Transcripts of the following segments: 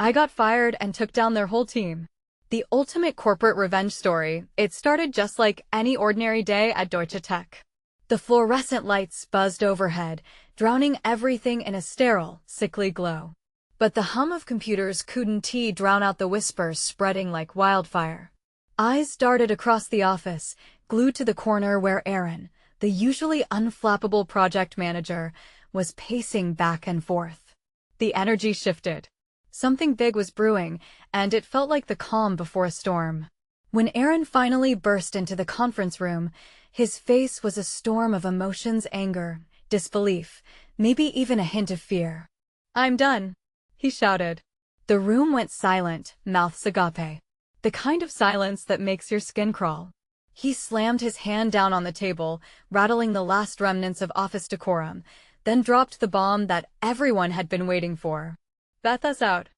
I got fired and took down their whole team. The ultimate corporate revenge story. It started just like any ordinary day at Deutsche Tech. The fluorescent lights buzzed overhead, drowning everything in a sterile, sickly glow. But the hum of computers couldn't drown out the whispers spreading like wildfire. Eyes darted across the office, glued to the corner where Aaron, the usually unflappable project manager, was pacing back and forth. The energy shifted. Something big was brewing, and it felt like the calm before a storm. When Aaron finally burst into the conference room, his face was a storm of emotions: anger, disbelief, maybe even a hint of fear. "I'm done," he shouted. The room went silent, mouths agape. The kind of silence that makes your skin crawl. He slammed his hand down on the table, rattling the last remnants of office decorum, then dropped the bomb that everyone had been waiting for. "Beth is out.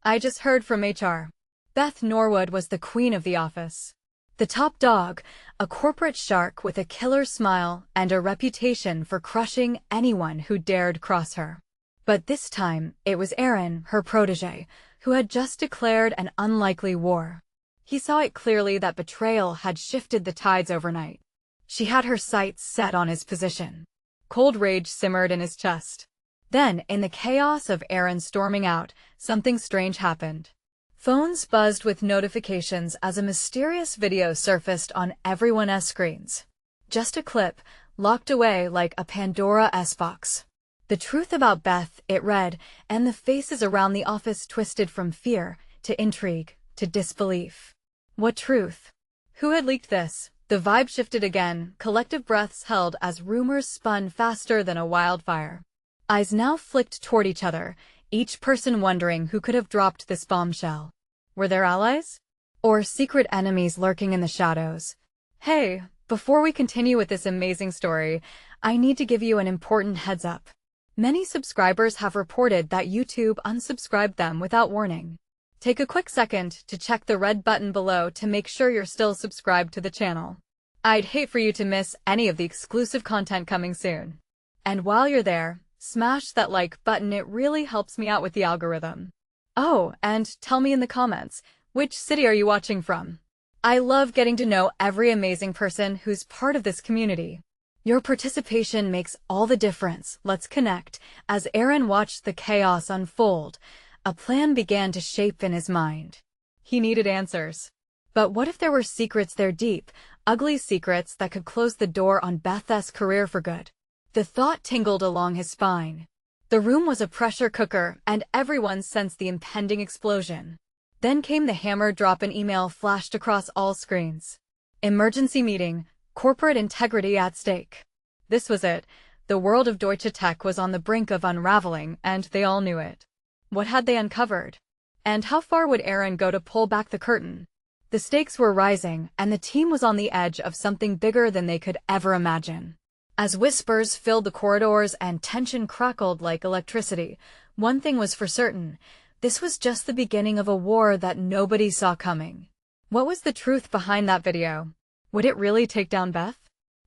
I just heard from HR." Beth Norwood was the queen of the office. The top dog, a corporate shark with a killer smile and a reputation for crushing anyone who dared cross her. But this time, it was Aaron, her protégé, who had just declared an unlikely war. He saw it clearly that betrayal had shifted the tides overnight. She had her sights set on his position. Cold rage simmered in his chest. Then, in the chaos of Aaron storming out, something strange happened. Phones buzzed with notifications as a mysterious video surfaced on everyone's screens. Just a clip, locked away like a Pandora's box. The truth about Beth, it read, and the faces around the office twisted from fear to intrigue to disbelief. What truth? Who had leaked this? The vibe shifted again, collective breaths held as rumors spun faster than a wildfire. Eyes now flicked toward each other, each person wondering who could have dropped this bombshell. Were there allies? Or secret enemies lurking in the shadows? Hey, before we continue with this amazing story, I need to give you an important heads up. Many subscribers have reported that YouTube unsubscribed them without warning. Take a quick second to check the red button below to make sure you're still subscribed to the channel. I'd hate for you to miss any of the exclusive content coming soon. And while you're there, smash that like button, it really helps me out with the algorithm. Oh, and tell me in the comments, which city are you watching from? I love getting to know every amazing person who's part of this community. Your participation makes all the difference. Let's connect. As Aaron watched the chaos unfold, a plan began to shape in his mind. He needed answers. But what if there were secrets there, deep, ugly secrets that could close the door on Beth's career for good? The thought tingled along his spine. The room was a pressure cooker, and everyone sensed the impending explosion. Then came the hammer drop. An email flashed across all screens. Emergency meeting. Corporate integrity at stake. This was it. The world of Deutsche Tech was on the brink of unraveling, and they all knew it. What had they uncovered? And how far would Aaron go to pull back the curtain? The stakes were rising, and the team was on the edge of something bigger than they could ever imagine. As whispers filled the corridors and tension crackled like electricity, one thing was for certain: this was just the beginning of a war that nobody saw coming. What was the truth behind that video? Would it really take down Beth?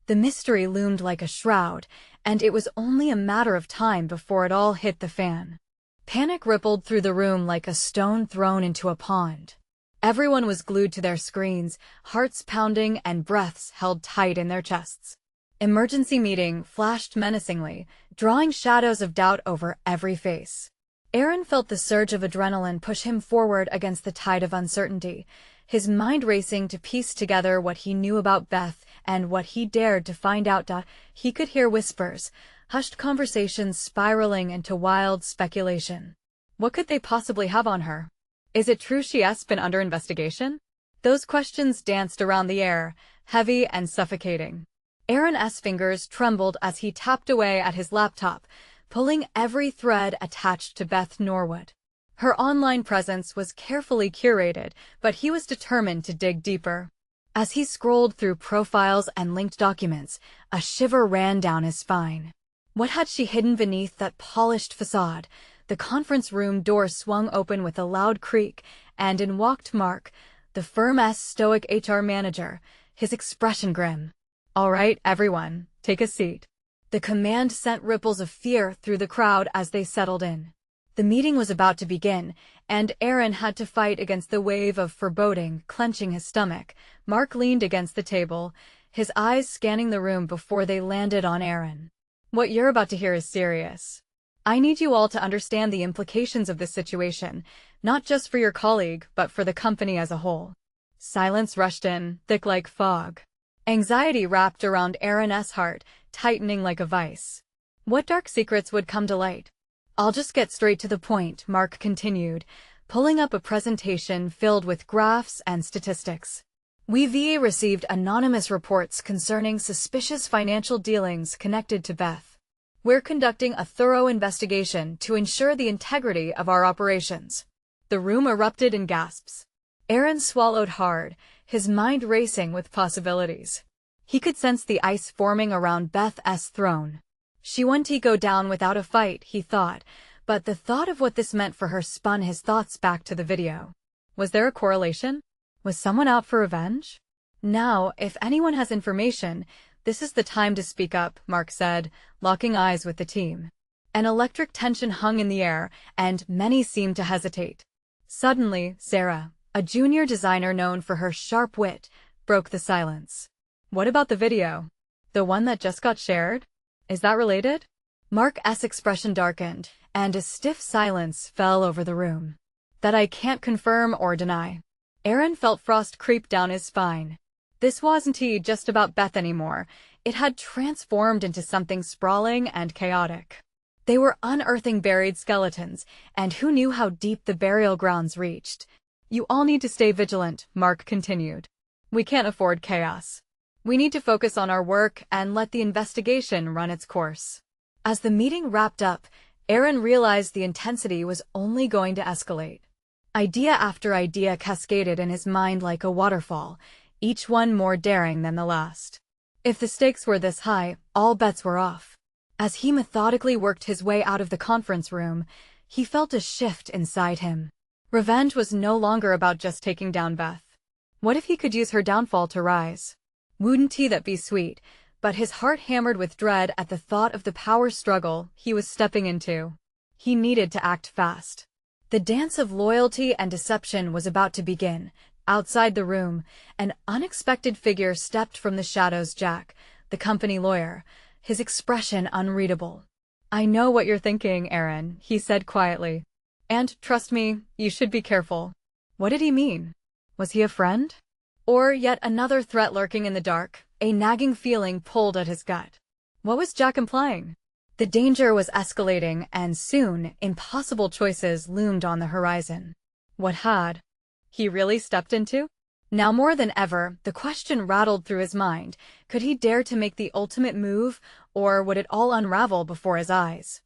The mystery loomed like a shroud, and it was only a matter of time before it all hit the fan. Panic rippled through the room like a stone thrown into a pond. Everyone was glued to their screens, hearts pounding and breaths held tight in their chests. Emergency meeting flashed menacingly, drawing shadows of doubt over every face. Aaron felt the surge of adrenaline push him forward against the tide of uncertainty, his mind racing to piece together what he knew about Beth and what he dared to find out. He could hear whispers, hushed conversations spiraling into wild speculation. What could they possibly have on her? Is it true she's been under investigation? Those questions danced around the air, heavy and suffocating. Aaron's fingers trembled as he tapped away at his laptop, pulling every thread attached to Beth Norwood. Her online presence was carefully curated, but he was determined to dig deeper. As he scrolled through profiles and linked documents, a shiver ran down his spine. What had she hidden beneath that polished facade? The conference room door swung open with a loud creak, and in walked Mark, the firm's stoic HR manager, his expression grim. "All right, everyone, take a seat." The command sent ripples of fear through the crowd as they settled in. The meeting was about to begin, and Aaron had to fight against the wave of foreboding, clenching his stomach. Mark leaned against the table, his eyes scanning the room before they landed on Aaron. What you're about to hear is serious. I need you all to understand the implications of this situation, not just for your colleague, but for the company as a whole. Silence rushed in, thick like fog. Anxiety wrapped around Aaron's heart, tightening like a vice. What dark secrets would come to light? I'll just get straight to the point, Mark continued, pulling up a presentation filled with graphs and statistics. We've received anonymous reports concerning suspicious financial dealings connected to Beth. We're conducting a thorough investigation to ensure the integrity of our operations. The room erupted in gasps. Aaron swallowed hard, his mind racing with possibilities. He could sense the ice forming around Beth's throne. She wouldn't go down without a fight, he thought, but the thought of what this meant for her spun his thoughts back to the video. Was there a correlation? Was someone out for revenge? Now, if anyone has information, this is the time to speak up, Mark said, locking eyes with the team. An electric tension hung in the air, and many seemed to hesitate. Suddenly, Sarah, a junior designer known for her sharp wit, broke the silence. What about the video? The one that just got shared? Is that related? Mark's expression darkened, and a stiff silence fell over the room. That I can't confirm or deny. Aaron felt frost creep down his spine. This wasn't just about Beth anymore. It had transformed into something sprawling and chaotic. They were unearthing buried skeletons, and who knew how deep the burial grounds reached. You all need to stay vigilant, Mark continued. We can't afford chaos. We need to focus on our work and let the investigation run its course. As the meeting wrapped up, Aaron realized the intensity was only going to escalate. Idea after idea cascaded in his mind like a waterfall, each one more daring than the last. If the stakes were this high, all bets were off. As he methodically worked his way out of the conference room, he felt a shift inside him. Revenge was no longer about just taking down Beth. What if he could use her downfall to rise? Wouldn't that be sweet? But his heart hammered with dread at the thought of the power struggle he was stepping into. He needed to act fast. The dance of loyalty and deception was about to begin. Outside the room, an unexpected figure stepped from the shadows. Jack, the company lawyer, his expression unreadable. I know what you're thinking, Aaron, he said quietly. And, trust me, you should be careful. What did he mean? Was he a friend? Or yet another threat lurking in the dark? A nagging feeling pulled at his gut. What was Jack implying? The danger was escalating, and soon, impossible choices loomed on the horizon. What had he really stepped into? Now more than ever, the question rattled through his mind. Could he dare to make the ultimate move, or would it all unravel before his eyes?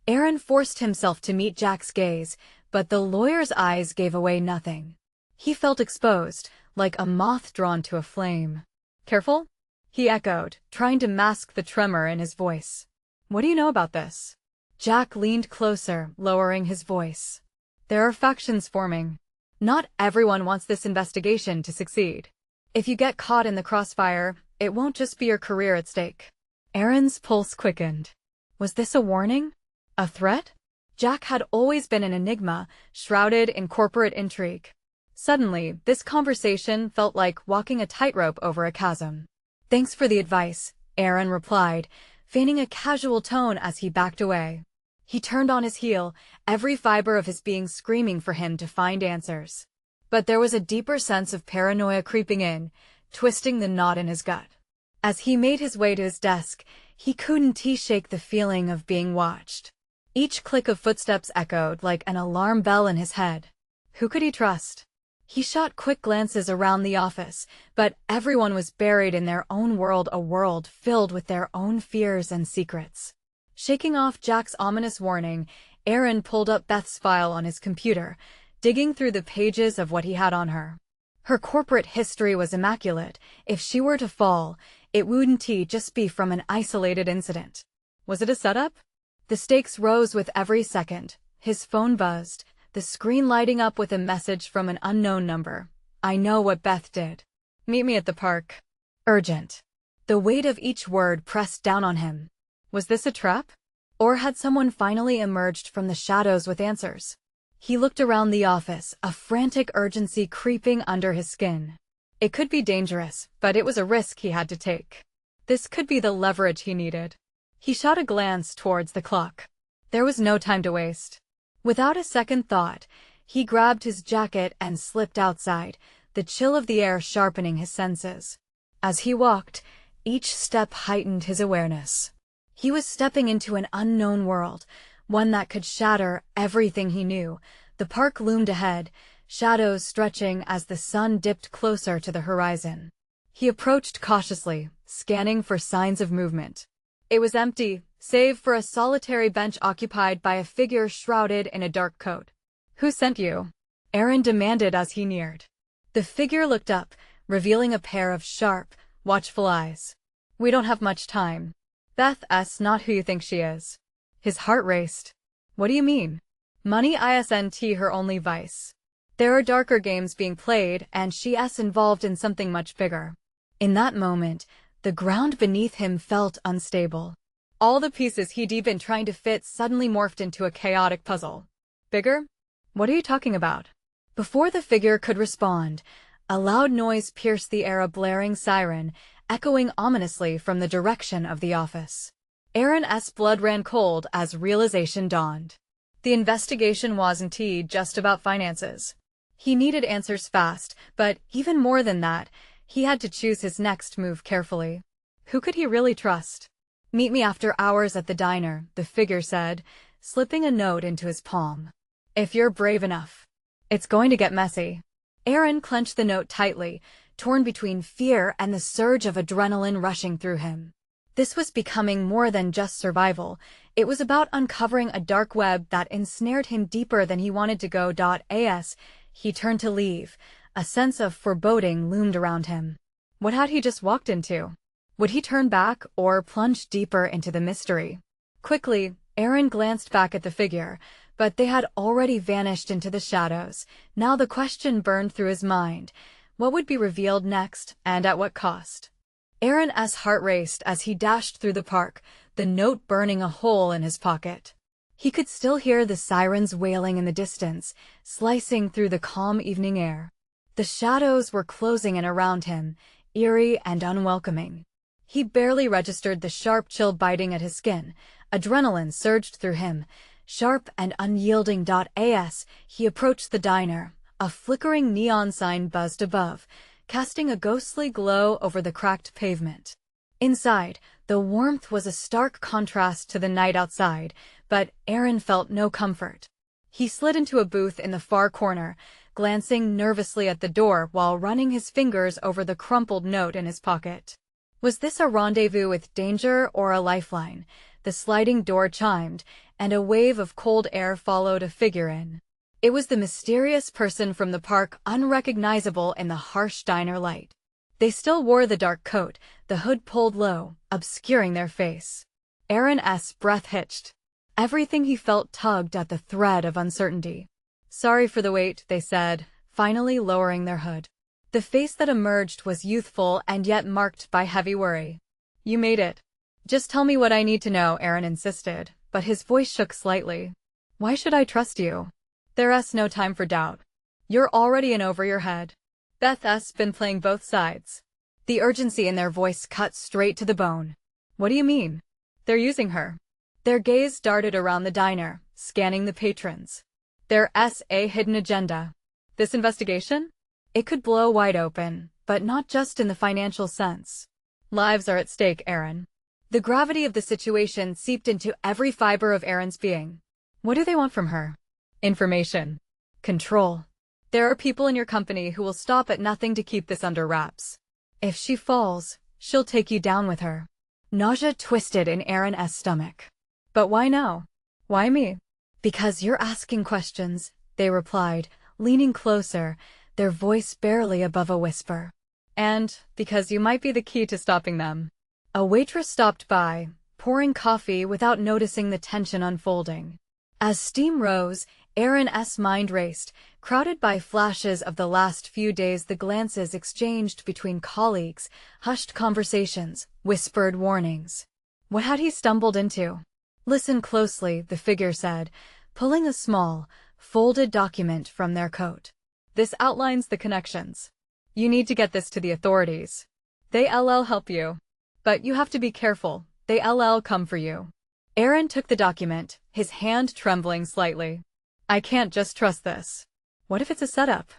Aaron forced himself to meet Jack's gaze, but the lawyer's eyes gave away nothing. He felt exposed, like a moth drawn to a flame. Careful? He echoed, trying to mask the tremor in his voice. What do you know about this? Jack leaned closer, lowering his voice. There are factions forming. Not everyone wants this investigation to succeed. If you get caught in the crossfire, it won't just be your career at stake. Aaron's pulse quickened. Was this a warning? A threat? Jack had always been an enigma, shrouded in corporate intrigue. Suddenly, this conversation felt like walking a tightrope over a chasm. Thanks for the advice, Aaron replied, feigning a casual tone as he backed away. He turned on his heel, every fiber of his being screaming for him to find answers. But there was a deeper sense of paranoia creeping in, twisting the knot in his gut. As he made his way to his desk, he couldn't shake the feeling of being watched. Each click of footsteps echoed like an alarm bell in his head. Who could he trust? He shot quick glances around the office, but everyone was buried in their own world, a world filled with their own fears and secrets. Shaking off Jack's ominous warning, Aaron pulled up Beth's file on his computer, digging through the pages of what he had on her. Her corporate history was immaculate. If she were to fall, it wouldn't just be from an isolated incident. Was it a setup? The stakes rose with every second. His phone buzzed, the screen lighting up with a message from an unknown number. I know what Beth did. Meet me at the park. Urgent. The weight of each word pressed down on him. Was this a trap? Or had someone finally emerged from the shadows with answers? He looked around the office, a frantic urgency creeping under his skin. It could be dangerous, but it was a risk he had to take. This could be the leverage he needed. He shot a glance towards the clock. There was no time to waste. Without a second thought, he grabbed his jacket and slipped outside, the chill of the air sharpening his senses. As he walked, each step heightened his awareness. He was stepping into an unknown world, one that could shatter everything he knew. The park loomed ahead, shadows stretching as the sun dipped closer to the horizon. He approached cautiously, scanning for signs of movement. It was empty, save for a solitary bench occupied by a figure shrouded in a dark coat. "Who sent you?" Aaron demanded as he neared. The figure looked up, revealing a pair of sharp, watchful eyes. "We don't have much time. Beth's not who you think she is." His heart raced. "What do you mean?" "Money isn't her only vice. There are darker games being played, and she's involved in something much bigger." In that moment, the ground beneath him felt unstable. All the pieces he'd been trying to fit suddenly morphed into a chaotic puzzle. "Bigger? What are you talking about?" Before the figure could respond, a loud noise pierced the air, a blaring siren, echoing ominously from the direction of the office. Aaron's blood ran cold as realization dawned. The investigation wasn't just about finances. He needed answers fast, but even more than that, he had to choose his next move carefully. Who could he really trust? "Meet me after hours at the diner," the figure said, slipping a note into his palm. "If you're brave enough. It's going to get messy." Aaron clenched the note tightly, torn between fear and the surge of adrenaline rushing through him. This was becoming more than just survival. It was about uncovering a dark web that ensnared him deeper than he wanted to go. As he turned to leave, a sense of foreboding loomed around him. What had he just walked into? Would he turn back or plunge deeper into the mystery? Quickly, Aaron glanced back at the figure, but they had already vanished into the shadows. Now the question burned through his mind. What would be revealed next, and at what cost? Aaron's heart raced as he dashed through the park, the note burning a hole in his pocket. He could still hear the sirens wailing in the distance, slicing through the calm evening air. The shadows were closing in around him, eerie and unwelcoming. He barely registered the sharp chill biting at his skin. Adrenaline surged through him, sharp and unyielding. As he approached the diner, a flickering neon sign buzzed above, casting a ghostly glow over the cracked pavement. Inside, the warmth was a stark contrast to the night outside, but Aaron felt no comfort. He slid into a booth in the far corner, glancing nervously at the door while running his fingers over the crumpled note in his pocket. Was this a rendezvous with danger or a lifeline? The sliding door chimed, and a wave of cold air followed a figure in. It was the mysterious person from the park, unrecognizable in the harsh diner light. They still wore the dark coat, the hood pulled low, obscuring their face. Aaron's breath hitched. Everything he felt tugged at the thread of uncertainty. "Sorry for the wait," they said, finally lowering their hood. The face that emerged was youthful and yet marked by heavy worry. "You made it." "Just tell me what I need to know," Aaron insisted, but his voice shook slightly. "Why should I trust you?" "There's no time for doubt. You're already in over your head. Beth's been playing both sides." The urgency in their voice cut straight to the bone. "What do you mean?" "They're using her." Their gaze darted around the diner, scanning the patrons. "There's a hidden agenda. This investigation? It could blow wide open, but not just in the financial sense. Lives are at stake, Aaron." The gravity of the situation seeped into every fiber of Aaron's being. "What do they want from her?" "Information. Control. There are people in your company who will stop at nothing to keep this under wraps. If she falls, she'll take you down with her." Nausea twisted in Aaron's stomach. "But why now? Why me?" "Because you're asking questions," they replied, leaning closer, their voice barely above a whisper. "And because you might be the key to stopping them." A waitress stopped by, pouring coffee without noticing the tension unfolding. As steam rose, Aaron's mind raced, crowded by flashes of the last few days, the glances exchanged between colleagues, hushed conversations, whispered warnings. What had he stumbled into? Listen closely, the figure said, pulling a small, folded document from their coat. This outlines the connections. You need to get this to the authorities. They'll help you. But you have to be careful. They'll come for you. Aaron took the document, his hand trembling slightly. I can't just trust this. What if it's a setup?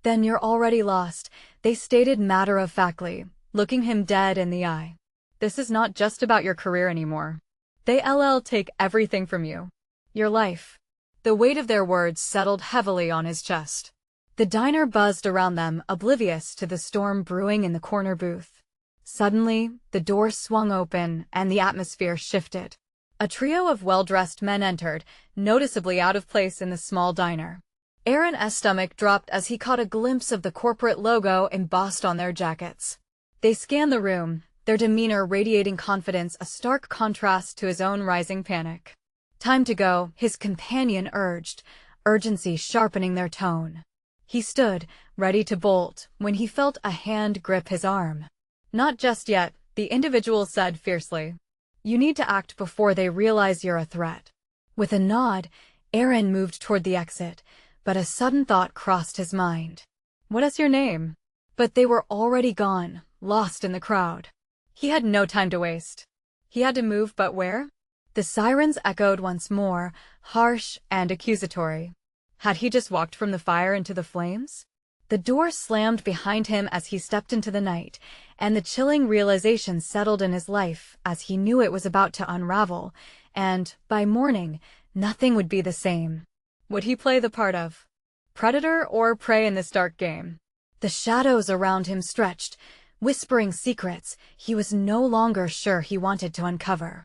Then you're already lost, they stated matter-of-factly, looking him dead in the eye. This is not just about your career anymore. They'll take everything from you. Your life. The weight of their words settled heavily on his chest. The diner buzzed around them, oblivious to the storm brewing in the corner booth. Suddenly, the door swung open and the atmosphere shifted. A trio of well-dressed men entered, noticeably out of place in the small diner. Aaron's stomach dropped as he caught a glimpse of the corporate logo embossed on their jackets. They scanned the room, their demeanor radiating confidence, a stark contrast to his own rising panic. Time to go, his companion urged, urgency sharpening their tone. He stood, ready to bolt, when he felt a hand grip his arm. Not just yet, the individual said fiercely. You need to act before they realize you're a threat. With a nod, Aaron moved toward the exit, but a sudden thought crossed his mind. What is your name? But they were already gone, lost in the crowd. He had no time to waste. He had to move, but where? The sirens echoed once more, harsh and accusatory. Had he just walked from the fire into the flames? The door slammed behind him as he stepped into the night, and the chilling realization settled in his life as he knew it was about to unravel, and, by morning, nothing would be the same. Would he play the part of predator or prey in this dark game? The shadows around him stretched, whispering secrets he was no longer sure he wanted to uncover.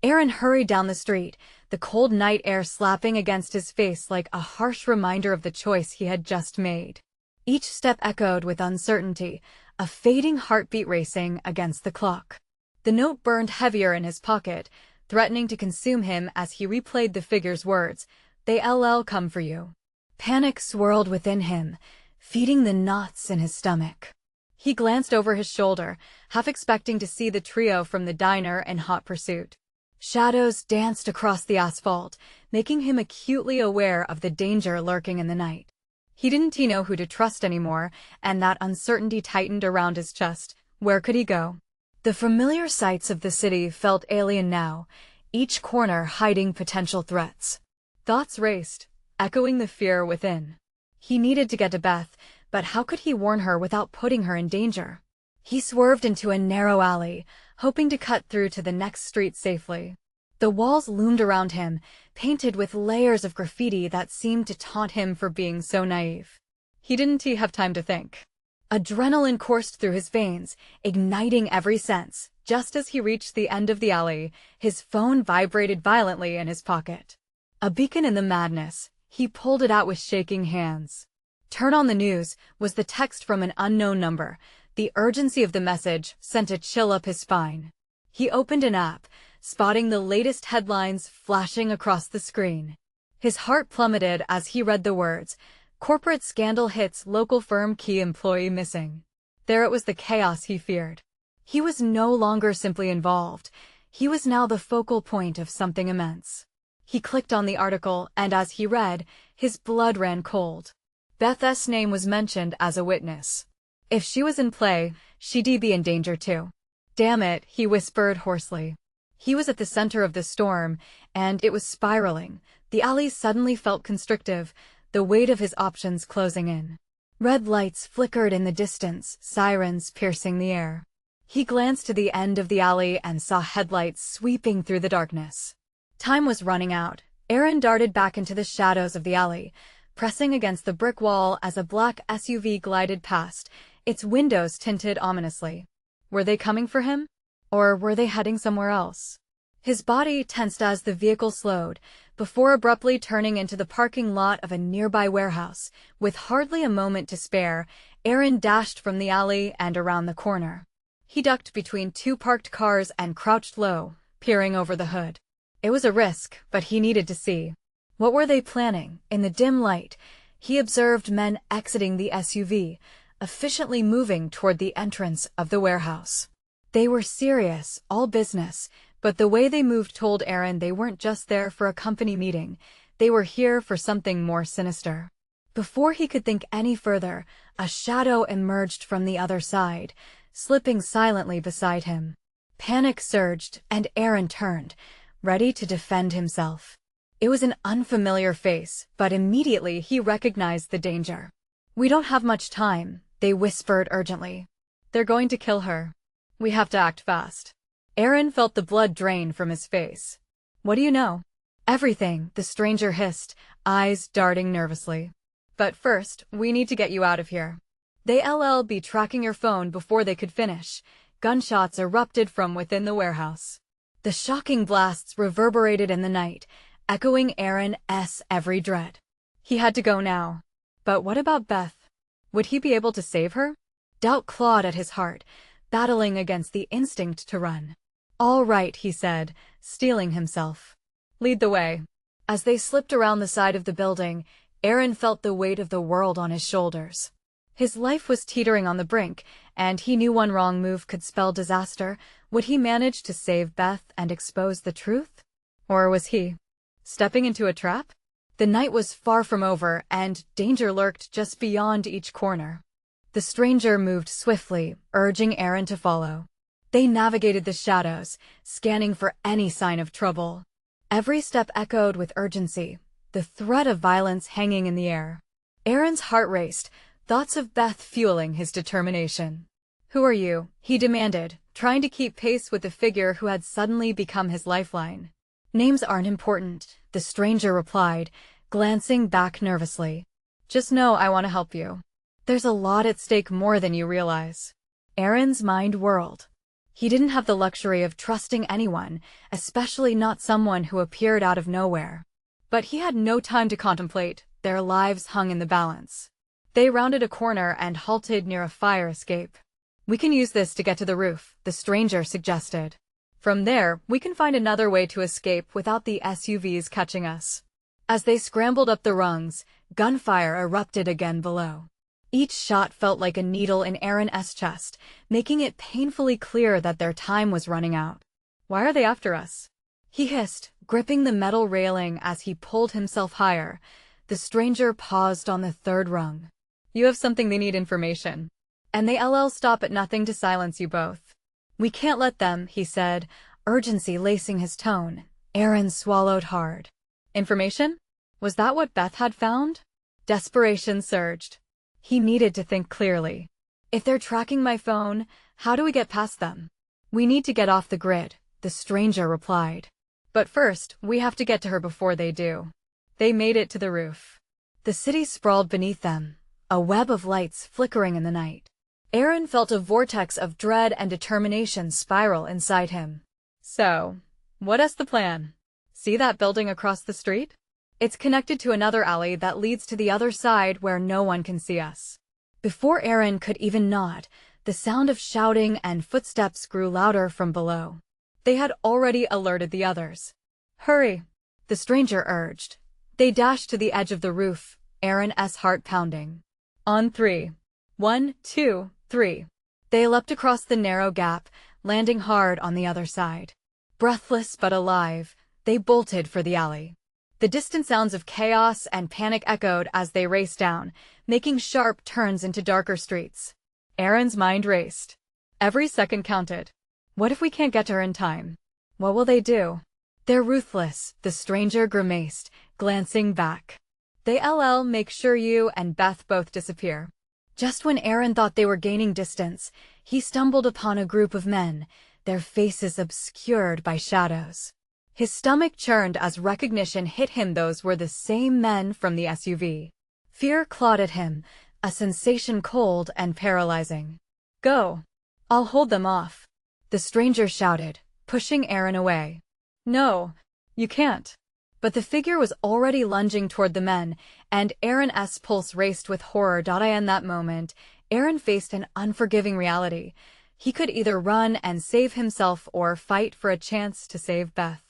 Aaron hurried down the street, the cold night air slapping against his face like a harsh reminder of the choice he had just made. Each step echoed with uncertainty, a fading heartbeat racing against the clock. The note burned heavier in his pocket, threatening to consume him as he replayed the figure's words, "They'll come for you." Panic swirled within him, feeding the knots in his stomach. He glanced over his shoulder, half expecting to see the trio from the diner in hot pursuit. Shadows danced across the asphalt, making him acutely aware of the danger lurking in the night. He didn't know who to trust anymore, and that uncertainty tightened around his chest. Where could he go? The familiar sights of the city felt alien now, each corner hiding potential threats. Thoughts raced, echoing the fear within. He needed to get to Beth, but how could he warn her without putting her in danger? He swerved into a narrow alley, hoping to cut through to the next street safely. The walls loomed around him, painted with layers of graffiti that seemed to taunt him for being so naive. He didn't have time to think. Adrenaline coursed through his veins, igniting every sense. Just as he reached the end of the alley, his phone vibrated violently in his pocket. A beacon in the madness, he pulled it out with shaking hands. "Turn on the news," was the text from an unknown number. The urgency of the message sent a chill up his spine. He opened an app, spotting the latest headlines flashing across the screen. His heart plummeted as he read the words, "Corporate scandal hits local firm, key employee missing." There it was, the chaos he feared. He was no longer simply involved. He was now the focal point of something immense. He clicked on the article, and as he read, his blood ran cold. Beth's name was mentioned as a witness. If she was in play, she'd be in danger too. Damn it, he whispered hoarsely. He was at the center of the storm, and it was spiraling. The alley suddenly felt constrictive, the weight of his options closing in. Red lights flickered in the distance, sirens piercing the air. He glanced to the end of the alley and saw headlights sweeping through the darkness. Time was running out. Aaron darted back into the shadows of the alley, pressing against the brick wall as a black SUV glided past, its windows tinted ominously. Were they coming for him? Or were they heading somewhere else? His body tensed as the vehicle slowed, before abruptly turning into the parking lot of a nearby warehouse. With hardly a moment to spare, Aaron dashed from the alley and around the corner. He ducked between two parked cars and crouched low, peering over the hood. It was a risk, but he needed to see. What were they planning? In the dim light, he observed men exiting the SUV, efficiently moving toward the entrance of the warehouse. They were serious, all business, But the way they moved told Aaron they weren't just there for a company meeting, they were here for something more sinister. Before he could think any further, a shadow emerged from the other side, slipping silently beside him. Panic surged, and Aaron turned, ready to defend himself. It was an unfamiliar face, but immediately he recognized the danger. "We don't have much time," they whispered urgently. "They're going to kill her. We have to act fast." Aaron felt the blood drain from his face. "What do you know?" "Everything," the stranger hissed, eyes darting nervously. "But first, we need to get you out of here." They'll be tracking your phone before they could finish. Gunshots erupted from within the warehouse. The shocking blasts reverberated in the night, echoing Aaron's every dread. He had to go now. But what about Beth? Would he be able to save her? Doubt clawed at his heart, battling against the instinct to run. "All right," he said, steeling himself. "Lead the way." As they slipped around the side of the building, Aaron felt the weight of the world on his shoulders. His life was teetering on the brink, and he knew one wrong move could spell disaster. Would he manage to save Beth and expose the truth? Or was he stepping into a trap? The night was far from over, and danger lurked just beyond each corner. The stranger moved swiftly, urging Aaron to follow. They navigated the shadows, scanning for any sign of trouble. Every step echoed with urgency, the threat of violence hanging in the air. Aaron's heart raced, thoughts of Beth fueling his determination. "Who are you?" he demanded, trying to keep pace with the figure who had suddenly become his lifeline. "Names aren't important," the stranger replied, glancing back nervously. "Just know I want to help you. There's a lot at stake, more than you realize." Aaron's mind whirled. He didn't have the luxury of trusting anyone, especially not someone who appeared out of nowhere. But he had no time to contemplate. Their lives hung in the balance. They rounded a corner and halted near a fire escape. "We can use this to get to the roof," the stranger suggested. "From there, we can find another way to escape without the SUVs catching us." As they scrambled up the rungs, gunfire erupted again below. Each shot felt like a needle in Aaron's chest, making it painfully clear that their time was running out. "Why are they after us?" he hissed, gripping the metal railing as he pulled himself higher. The stranger paused on the third rung. "You have something they need, information. And they'll stop at nothing to silence you both." "We can't let them," he said, urgency lacing his tone. Aaron swallowed hard. Information? Was that what Beth had found? Desperation surged. He needed to think clearly. "If they're tracking my phone, how do we get past them?" "We need to get off the grid," the stranger replied. "But first, we have to get to her before they do." They made it to the roof. The city sprawled beneath them, a web of lights flickering in the night. Aaron felt a vortex of dread and determination spiral inside him. "So, what's the plan? See that building across the street? It's connected to another alley that leads to the other side where no one can see us." Before Aaron could even nod, the sound of shouting and footsteps grew louder from below. They had already alerted the others. "Hurry," the stranger urged. They dashed to the edge of the roof, Aaron's heart pounding. "On 3. 1, 2, 3. They leapt across the narrow gap, landing hard on the other side. Breathless but alive, they bolted for the alley. The distant sounds of chaos and panic echoed as they raced down, making sharp turns into darker streets. Aaron's mind raced. Every second counted. What if we can't get to her in time? What will they do? "They're ruthless," the stranger grimaced, glancing back. "They'll make sure you and Beth both disappear." Just when Aaron thought they were gaining distance, he stumbled upon a group of men, their faces obscured by shadows. His stomach churned as recognition hit him. Those were the same men from the SUV. Fear clawed at him, a sensation cold and paralyzing. "Go. I'll hold them off," the stranger shouted, pushing Aaron away. "No, you can't." But the figure was already lunging toward the men, and Aaron's pulse raced with horror. In that moment, Aaron faced an unforgiving reality. He could either run and save himself or fight for a chance to save Beth.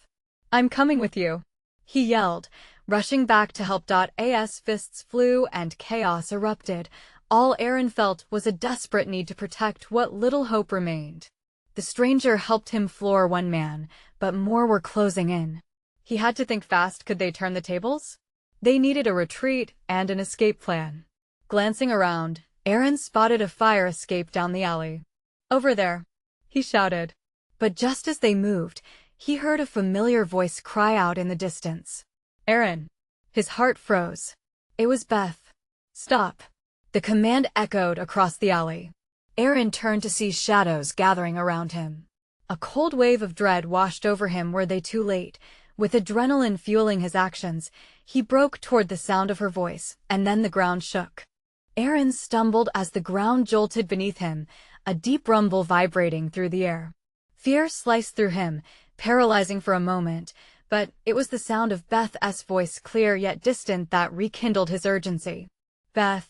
"I'm coming with you," he yelled, rushing back to help. As fists flew and chaos erupted, all Aaron felt was a desperate need to protect what little hope remained. The stranger helped him floor one man, but more were closing in. He had to think fast. Could they turn the tables? They needed a retreat and an escape plan. Glancing around, Aaron spotted a fire escape down the alley. "Over there," he shouted. But just as they moved, he heard a familiar voice cry out in the distance. "Aaron!" His heart froze. It was Beth. "Stop!" The command echoed across the alley. Aaron turned to see shadows gathering around him. A cold wave of dread washed over him. Were they too late? With adrenaline fueling his actions, he broke toward the sound of her voice, and then the ground shook. Aaron stumbled as the ground jolted beneath him, a deep rumble vibrating through the air. Fear sliced through him, paralyzing for a moment, but it was the sound of Beth's voice, clear yet distant, that rekindled his urgency. "Beth!"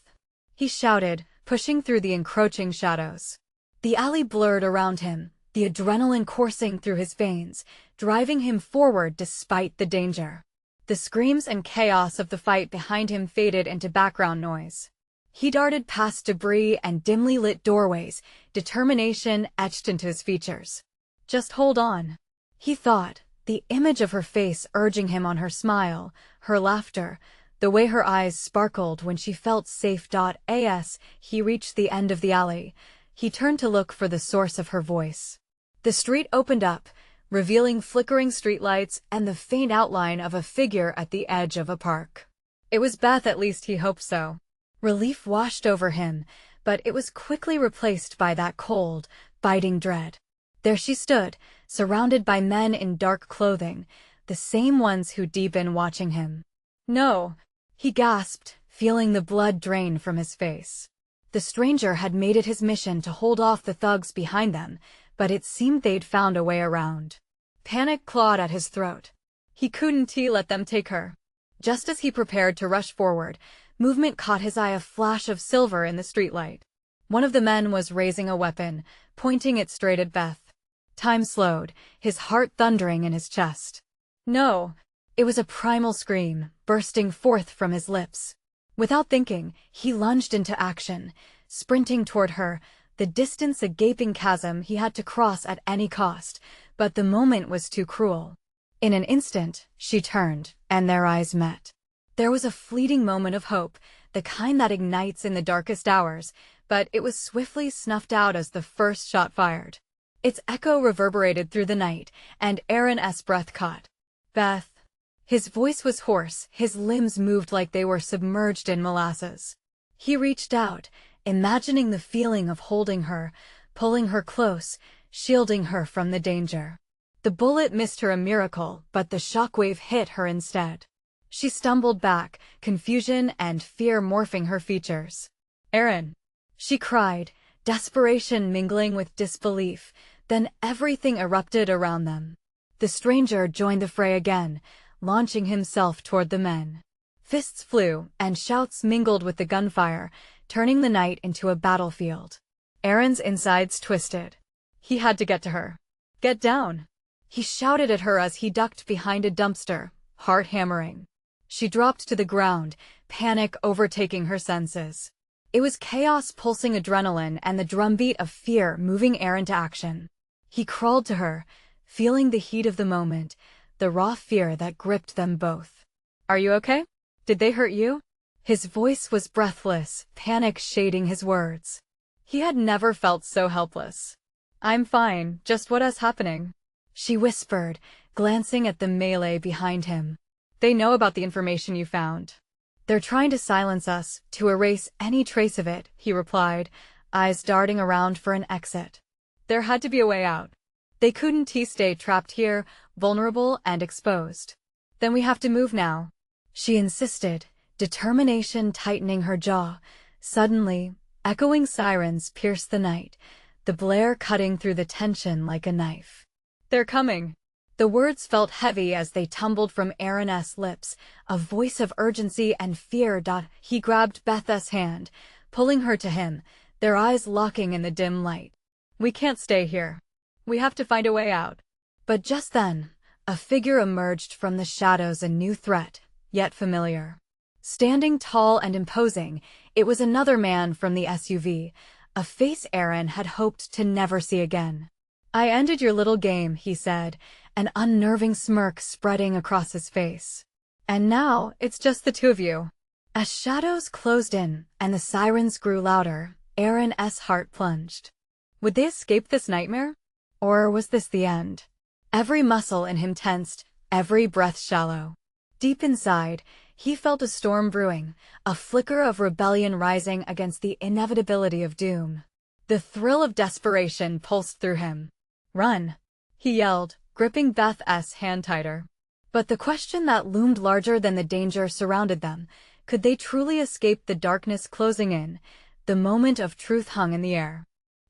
he shouted, pushing through the encroaching shadows. The alley blurred around him, the adrenaline coursing through his veins, driving him forward despite the danger. The screams and chaos of the fight behind him faded into background noise. He darted past debris and dimly lit doorways, determination etched into his features. "Just hold on," he thought, the image of her face urging him on, her smile, her laughter, the way her eyes sparkled when she felt safe. As he reached the end of the alley, he turned to look for the source of her voice. The street opened up, revealing flickering streetlights and the faint outline of a figure at the edge of a park. It was Beth, at least he hoped so. Relief washed over him, but it was quickly replaced by that cold, biting dread. There she stood, surrounded by men in dark clothing, the same ones who'd been watching him. "No," he gasped, feeling the blood drain from his face. The stranger had made it his mission to hold off the thugs behind them, but it seemed they'd found a way around. Panic clawed at his throat. He couldn't let them take her. Just as he prepared to rush forward, movement caught his eye, a flash of silver in the streetlight. One of the men was raising a weapon, pointing it straight at Beth. Time slowed, his heart thundering in his chest. "No!" It was a primal scream, bursting forth from his lips. Without thinking, he lunged into action, sprinting toward her, the distance a gaping chasm he had to cross at any cost, but the moment was too cruel. In an instant, she turned, and their eyes met. There was a fleeting moment of hope, the kind that ignites in the darkest hours, but it was swiftly snuffed out as the first shot fired. Its echo reverberated through the night, and Aaron's breath caught. "Beth." His voice was hoarse, his limbs moved like they were submerged in molasses. He reached out, imagining the feeling of holding her, pulling her close, shielding her from the danger. The bullet missed her, a miracle, but the shockwave hit her instead. She stumbled back, confusion and fear morphing her features. "Aaron!" she cried, desperation mingling with disbelief. Then everything erupted around them. The stranger joined the fray again, launching himself toward the men. Fists flew, and shouts mingled with the gunfire, turning the night into a battlefield. Aaron's insides twisted. He had to get to her. "Get down!" he shouted at her as he ducked behind a dumpster, heart hammering. She dropped to the ground, panic overtaking her senses. It was chaos, pulsing adrenaline and the drumbeat of fear moving Aaron to action. He crawled to her, feeling the heat of the moment, the raw fear that gripped them both. "Are you okay? Did they hurt you?" His voice was breathless, panic shading his words. He had never felt so helpless. "I'm fine, just what's happening?" she whispered, glancing at the melee behind him. "They know about the information you found. They're trying to silence us, to erase any trace of it," he replied, eyes darting around for an exit. There had to be a way out. They couldn't stay trapped here, vulnerable and exposed. "Then we have to move now," she insisted, determination tightening her jaw. Suddenly, echoing sirens pierced the night, the blare cutting through the tension like a knife. "They're coming." The words felt heavy as they tumbled from Aaron's lips, a voice of urgency and fear. He grabbed Beth's hand, pulling her to him, their eyes locking in the dim light. "We can't stay here. We have to find a way out." But just then, a figure emerged from the shadows, a new threat, yet familiar. Standing tall and imposing, it was another man from the SUV, a face Aaron had hoped to never see again. I ended your little game, he said, an unnerving smirk spreading across his face. And now, it's just the two of you. As shadows closed in and the sirens grew louder, Aaron's heart plunged. Would they escape this nightmare? Or was this the end? Every muscle in him tensed, every breath shallow. Deep inside, he felt a storm brewing, a flicker of rebellion rising against the inevitability of doom. The thrill of desperation pulsed through him. Run! He yelled, gripping Beth's hand tighter. But the question that loomed larger than the danger surrounded them: could they truly escape the darkness closing in? The moment of truth hung in the air.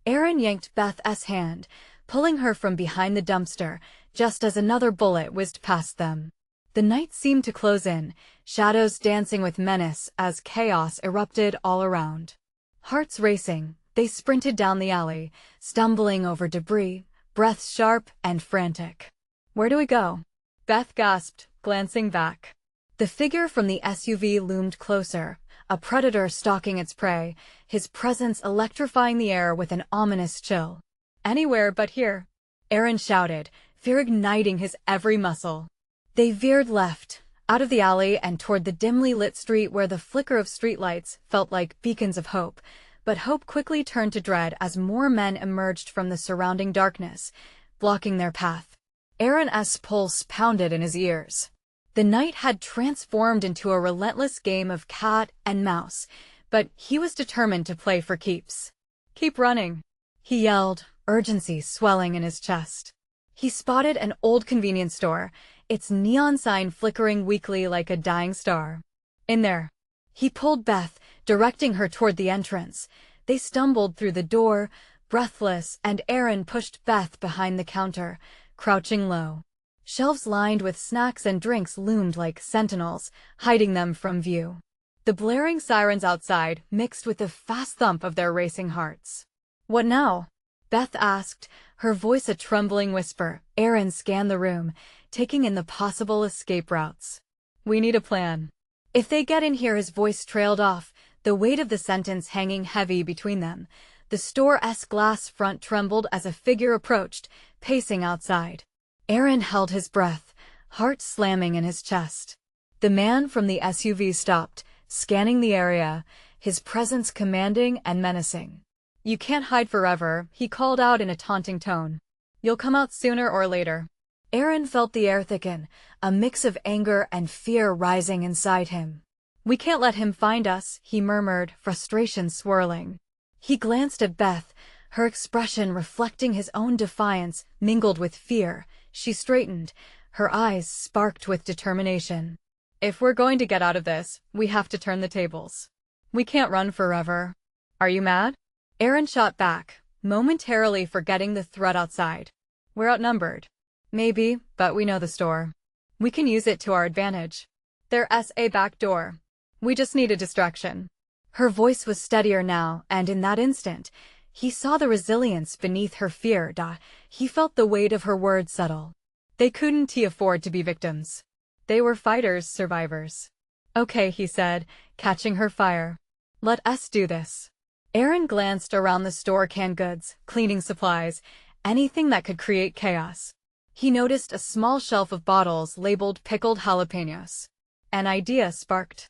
Aaron yanked Beth's hand, pulling her from behind the dumpster, just as another bullet whizzed past them. The night seemed to close in, shadows dancing with menace as chaos erupted all around. Hearts racing, they sprinted down the alley, stumbling over debris, breaths sharp and frantic. Where do we go? Beth gasped, glancing back. The figure from the SUV loomed closer, a predator stalking its prey, his presence electrifying the air with an ominous chill. Anywhere but here, Aaron shouted, fear igniting his every muscle. They veered left, out of the alley and toward the dimly lit street where the flicker of streetlights felt like beacons of hope. But hope quickly turned to dread as more men emerged from the surrounding darkness, blocking their path. Aaron's pulse pounded in his ears. The night had transformed into a relentless game of cat and mouse, but he was determined to play for keeps. Keep running, he yelled, urgency swelling in his chest. He spotted an old convenience store, its neon sign flickering weakly like a dying star. In there. He pulled Beth, directing her toward the entrance. They stumbled through the door, breathless, and Aaron pushed Beth behind the counter, crouching low. Shelves lined with snacks and drinks loomed like sentinels, hiding them from view. The blaring sirens outside mixed with the fast thump of their racing hearts. What now? Beth asked, her voice a trembling whisper. Aaron scanned the room, taking in the possible escape routes. We need a plan. If they get in here, his voice trailed off, the weight of the sentence hanging heavy between them. The store's glass front trembled as a figure approached, pacing outside. Aaron held his breath, heart slamming in his chest. The man from the SUV stopped, scanning the area, his presence commanding and menacing. You can't hide forever, he called out in a taunting tone. You'll come out sooner or later. Aaron felt the air thicken, a mix of anger and fear rising inside him. We can't let him find us, he murmured, frustration swirling. He glanced at Beth, her expression reflecting his own defiance mingled with fear. She straightened, her eyes sparked with determination. If we're going to get out of this, we have to turn the tables. We can't run forever. Are you mad? Aaron shot back, momentarily forgetting the threat outside. We're outnumbered. Maybe, but we know the store. We can use it to our advantage. There's a back door. We just need a distraction. Her voice was steadier now, and in that instant, he saw the resilience beneath her fear. He felt the weight of her words settle. They couldn't afford to be victims. They were fighters, survivors. Okay, he said, catching her fire. Let us do this. Aaron glanced around the store, canned goods, cleaning supplies, anything that could create chaos. He noticed a small shelf of bottles labeled pickled jalapenos. An idea sparked.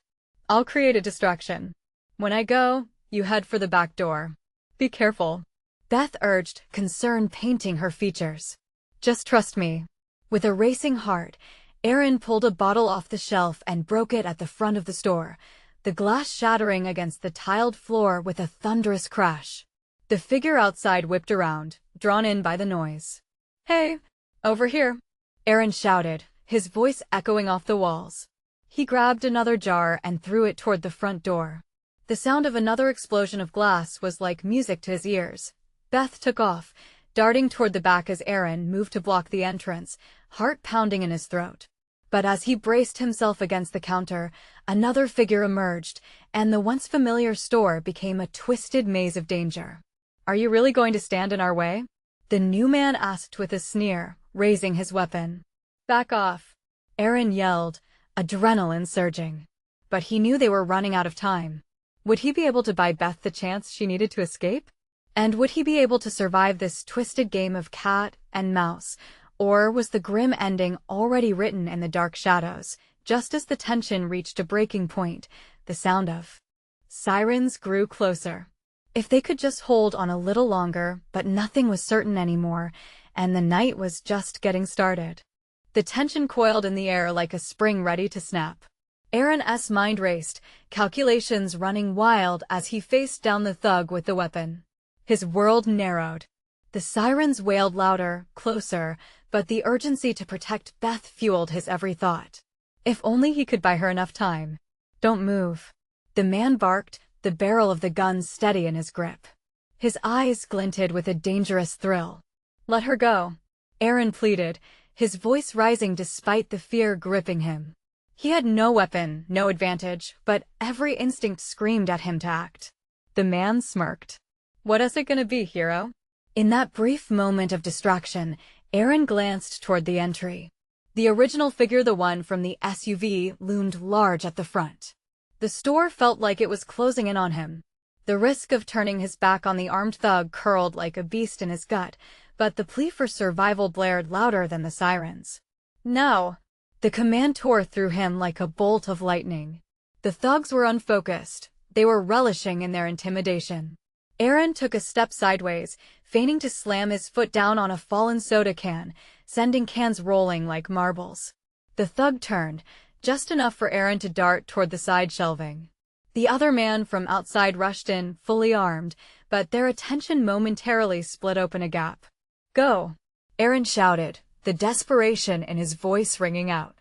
I'll create a distraction. When I go, you head for the back door. Be careful. Beth urged, concern painting her features. Just trust me. With a racing heart, Aaron pulled a bottle off the shelf and broke it at the front of the store, the glass shattering against the tiled floor with a thunderous crash. The figure outside whipped around, drawn in by the noise. Hey! Over here! Aaron shouted, his voice echoing off the walls. He grabbed another jar and threw it toward the front door. The sound of another explosion of glass was like music to his ears. Beth took off, darting toward the back as Aaron moved to block the entrance, heart pounding in his throat. But as he braced himself against the counter, another figure emerged, and the once familiar store became a twisted maze of danger. Are you really going to stand in our way? The new man asked with a sneer, raising his weapon. Back off, Aaron yelled, adrenaline surging. But he knew they were running out of time. Would he be able to buy Beth the chance she needed to escape? And would he be able to survive this twisted game of cat and mouse, or was the grim ending already written in the dark shadows? Just as the tension reached a breaking point, the sound of sirens grew closer. If they could just hold on a little longer, but nothing was certain anymore, and the night was just getting started. The tension coiled in the air like a spring ready to snap. Aaron's mind raced, calculations running wild as he faced down the thug with the weapon. His world narrowed. The sirens wailed louder, closer, but the urgency to protect Beth fueled his every thought. If only he could buy her enough time. Don't move. The man barked, the barrel of the gun steady in his grip. His eyes glinted with a dangerous thrill. Let her go, Aaron pleaded, his voice rising despite the fear gripping him. He had no weapon, no advantage, but every instinct screamed at him to act. The man smirked. What is it gonna be, hero? In that brief moment of distraction, Aaron glanced toward the entry. The original figure, the one from the SUV, loomed large at the front. The store felt like it was closing in on him. The risk of turning his back on the armed thug curled like a beast in his gut, but the plea for survival blared louder than the sirens. No! The command tore through him like a bolt of lightning. The thugs were unfocused. They were relishing in their intimidation. Aaron took a step sideways, feigning to slam his foot down on a fallen soda can, sending cans rolling like marbles. The thug turned, just enough for Aaron to dart toward the side shelving. The other man from outside rushed in, fully armed, but their attention momentarily split open a gap. Go! Aaron shouted, the desperation in his voice ringing out.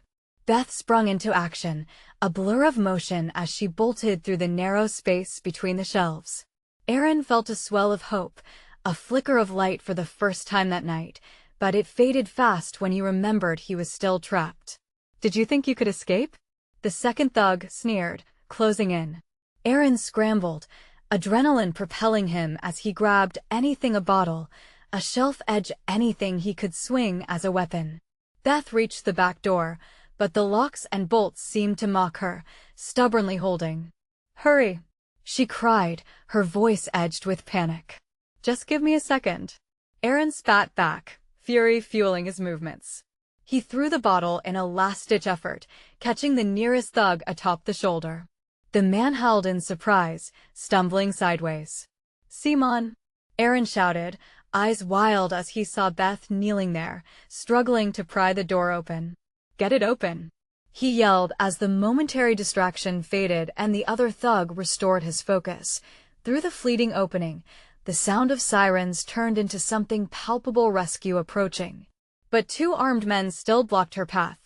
Beth sprung into action, a blur of motion as she bolted through the narrow space between the shelves. Aaron felt a swell of hope, a flicker of light for the first time that night, but it faded fast when he remembered he was still trapped. Did you think you could escape? The second thug sneered, closing in. Aaron scrambled, adrenaline propelling him as he grabbed anything, a bottle, a shelf edge, anything he could swing as a weapon. Beth reached the back door, but the locks and bolts seemed to mock her, stubbornly holding. Hurry! She cried, her voice edged with panic. Just give me a second. Aaron spat back, fury fueling his movements. He threw the bottle in a last-ditch effort, catching the nearest thug atop the shoulder. The man howled in surprise, stumbling sideways. Simon! Aaron shouted, eyes wild as he saw Beth kneeling there, struggling to pry the door open. Get it open! He yelled as the momentary distraction faded and the other thug restored his focus. Through the fleeting opening, the sound of sirens turned into something palpable, rescue approaching. But two armed men still blocked her path.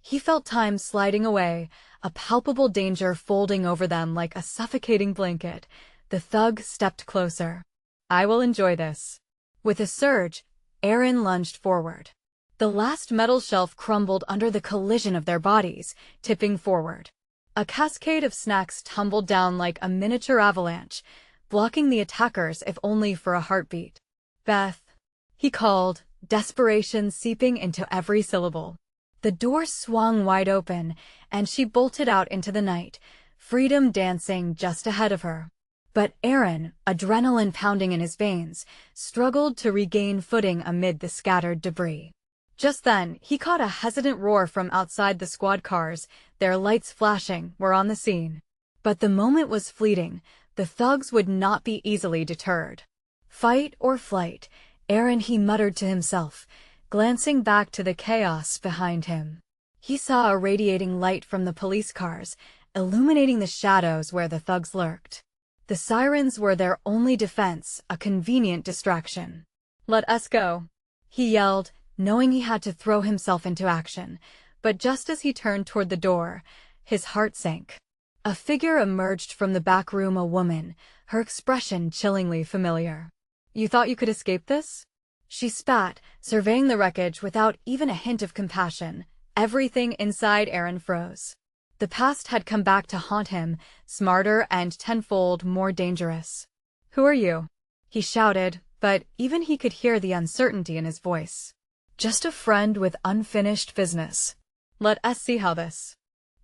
He felt time sliding away, a palpable danger folding over them like a suffocating blanket. The thug stepped closer. I will enjoy this. With a surge, Aaron lunged forward. The last metal shelf crumbled under the collision of their bodies, tipping forward. A cascade of snacks tumbled down like a miniature avalanche, blocking the attackers if only for a heartbeat. Beth! He called, desperation seeping into every syllable. The door swung wide open, and she bolted out into the night, freedom dancing just ahead of her. But Aaron, adrenaline pounding in his veins, struggled to regain footing amid the scattered debris. Just then, he caught a hesitant roar from outside. The squad cars, their lights flashing, were on the scene. But the moment was fleeting. The thugs would not be easily deterred. Fight or flight, Aaron, he muttered to himself, glancing back to the chaos behind him. He saw a radiating light from the police cars, illuminating the shadows where the thugs lurked. The sirens were their only defense, a convenient distraction. Let us go, he yelled, knowing he had to throw himself into action, but just as he turned toward the door, his heart sank. A figure emerged from the back room, a woman, her expression chillingly familiar. You thought you could escape this? She spat, surveying the wreckage without even a hint of compassion. Everything inside Aaron froze. The past had come back to haunt him, smarter and tenfold more dangerous. Who are you? He shouted, but even he could hear the uncertainty in his voice. Just a friend with unfinished business. Let us see how this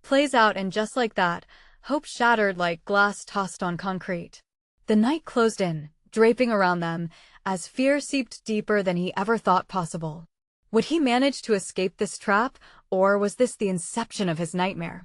plays out. And just like that, hope shattered like glass tossed on concrete. The night closed in, draping around them, as fear seeped deeper than he ever thought possible. Would he manage to escape this trap, or was this the inception of his nightmare?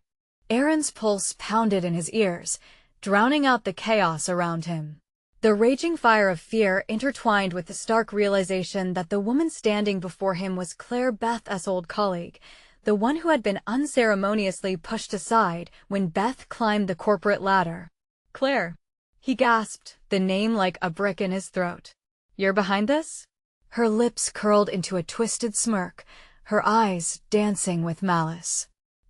Aaron's pulse pounded in his ears, drowning out the chaos around him. The raging fire of fear intertwined with the stark realization that the woman standing before him was Claire Beth's old colleague, the one who had been unceremoniously pushed aside when Beth climbed the corporate ladder. "Claire," he gasped, the name like a brick in his throat. "You're behind this?" Her lips curled into a twisted smirk, her eyes dancing with malice.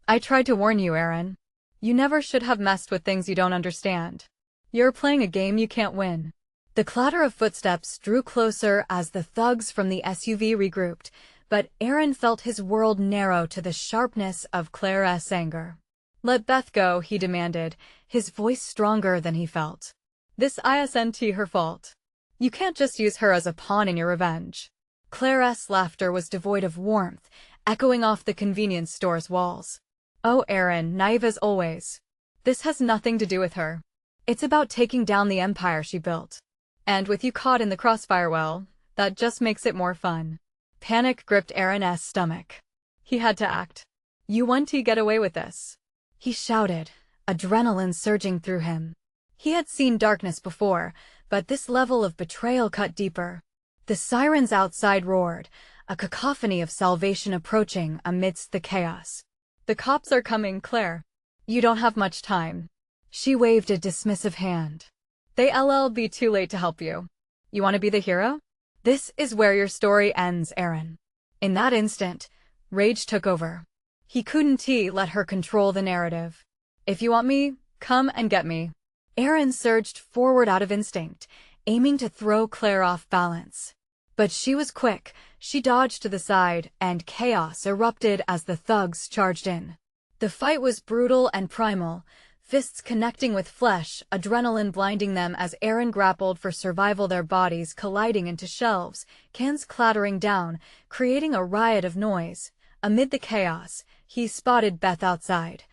"I tried to warn you, Aaron. You never should have messed with things you don't understand. You're playing a game you can't win." The clatter of footsteps drew closer as the thugs from the SUV regrouped, but Aaron felt his world narrow to the sharpness of Claire's anger. "Let Beth go," he demanded, his voice stronger than he felt. "This isn't her fault. You can't just use her as a pawn in your revenge." Claire's laughter was devoid of warmth, echoing off the convenience store's walls. "Oh, Aaron, naive as always. This has nothing to do with her. It's about taking down the empire she built. And with you caught in the crossfire, well, that just makes it more fun." Panic gripped Aaron's stomach. He had to act. "You want to get away with this?" he shouted, adrenaline surging through him. He had seen darkness before, but this level of betrayal cut deeper. The sirens outside roared, a cacophony of salvation approaching amidst the chaos. "The cops are coming, Claire. You don't have much time." She waved a dismissive hand. "They'll be too late to help you. You want to be the hero? This is where your story ends, Aaron." In that instant, rage took over. He couldn't let her control the narrative. "If you want me, come and get me." Aaron surged forward out of instinct, aiming to throw Claire off balance. But she was quick. She dodged to the side, and chaos erupted as the thugs charged in. The fight was brutal and primal, fists connecting with flesh, adrenaline blinding them as Aaron grappled for survival, their bodies colliding into shelves, cans clattering down, creating a riot of noise. Amid the chaos, he spotted Beth outside,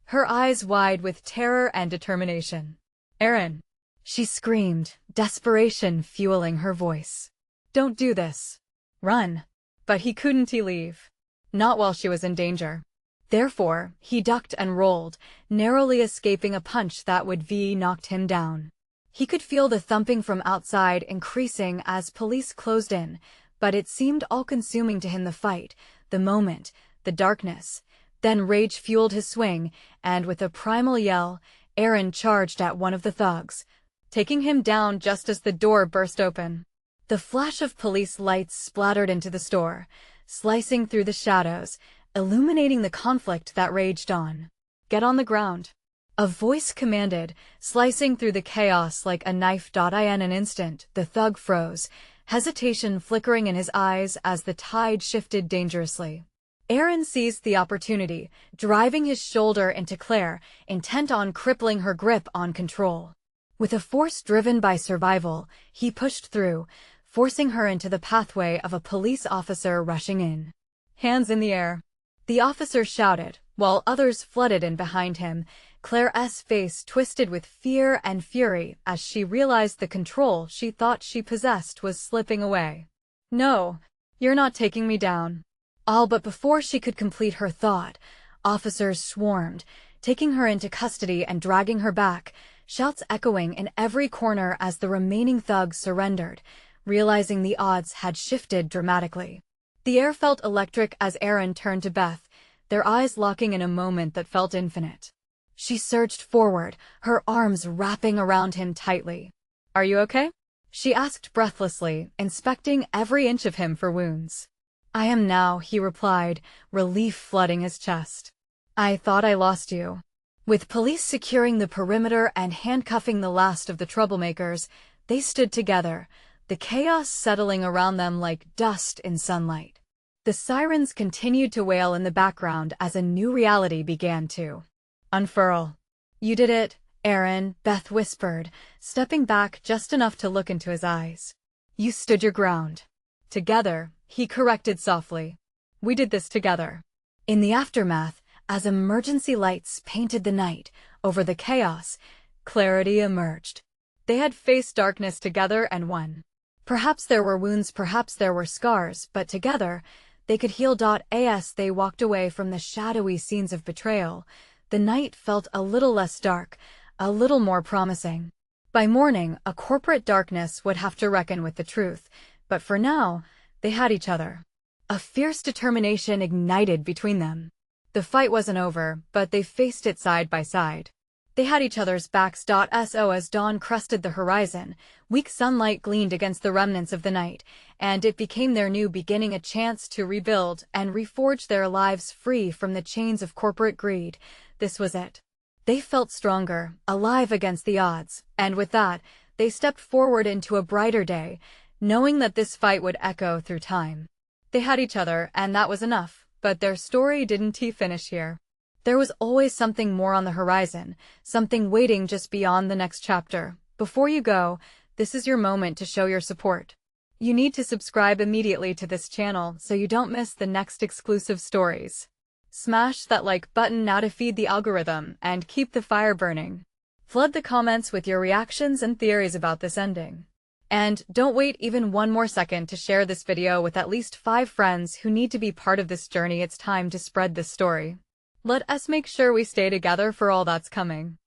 her eyes wide with terror and determination. "Aaron!" she screamed, desperation fueling her voice. "Don't do this. Run." But he couldn't leave. Not while she was in danger. Therefore, he ducked and rolled, narrowly escaping a punch that would knocked him down. He could feel the thumping from outside increasing as police closed in, but it seemed all-consuming to him, the fight, the moment, the darkness. Then rage fueled his swing, and with a primal yell, Aaron charged at one of the thugs, taking him down just as the door burst open. The flash of police lights splattered into the store, slicing through the shadows, illuminating the conflict that raged on. "Get on the ground," a voice commanded, slicing through the chaos like a knife. In an instant, the thug froze, hesitation flickering in his eyes as the tide shifted dangerously. Aaron seized the opportunity, driving his shoulder into Claire, intent on crippling her grip on control. With a force driven by survival, he pushed through, forcing her into the pathway of a police officer rushing in. "Hands in the air," the officer shouted, while others flooded in behind him. Claire's face twisted with fear and fury as she realized the control she thought she possessed was slipping away. "No, you're not taking me down." All but before she could complete her thought, officers swarmed, taking her into custody and dragging her back, shouts echoing in every corner as the remaining thugs surrendered, realizing the odds had shifted dramatically. The air felt electric as Aaron turned to Beth, their eyes locking in a moment that felt infinite. She surged forward, her arms wrapping around him tightly. "Are you okay?" she asked breathlessly, inspecting every inch of him for wounds. "I am now," he replied, relief flooding his chest. "I thought I lost you." With police securing the perimeter and handcuffing the last of the troublemakers, they stood together, the chaos settling around them like dust in sunlight. The sirens continued to wail in the background as a new reality began to unfurl. "You did it, Aaron," Beth whispered, stepping back just enough to look into his eyes. "You stood your ground." "Together," he corrected softly. "We did this together." In the aftermath, as emergency lights painted the night over the chaos, clarity emerged. They had faced darkness together and won. Perhaps there were wounds, perhaps there were scars, but together, they could heal. As they walked away from the shadowy scenes of betrayal, the night felt a little less dark, a little more promising. By morning, a corporate darkness would have to reckon with the truth, but for now, they had each other. A fierce determination ignited between them. The fight wasn't over, but they faced it side by side. They had each other's backs. As dawn crested the horizon, weak sunlight gleamed against the remnants of the night, and it became their new beginning, a chance to rebuild and reforge their lives free from the chains of corporate greed. This was it. They felt stronger, alive against the odds, and with that, they stepped forward into a brighter day, knowing that this fight would echo through time. They had each other, and that was enough, but their story didn't finish here. There was always something more on the horizon, something waiting just beyond the next chapter. Before you go, this is your moment to show your support. You need to subscribe immediately to this channel so you don't miss the next exclusive stories. Smash that like button now to feed the algorithm and keep the fire burning. Flood the comments with your reactions and theories about this ending. And don't wait even one more second to share this video with at least 5 friends who need to be part of this journey. It's time to spread this story. Let us make sure we stay together for all that's coming.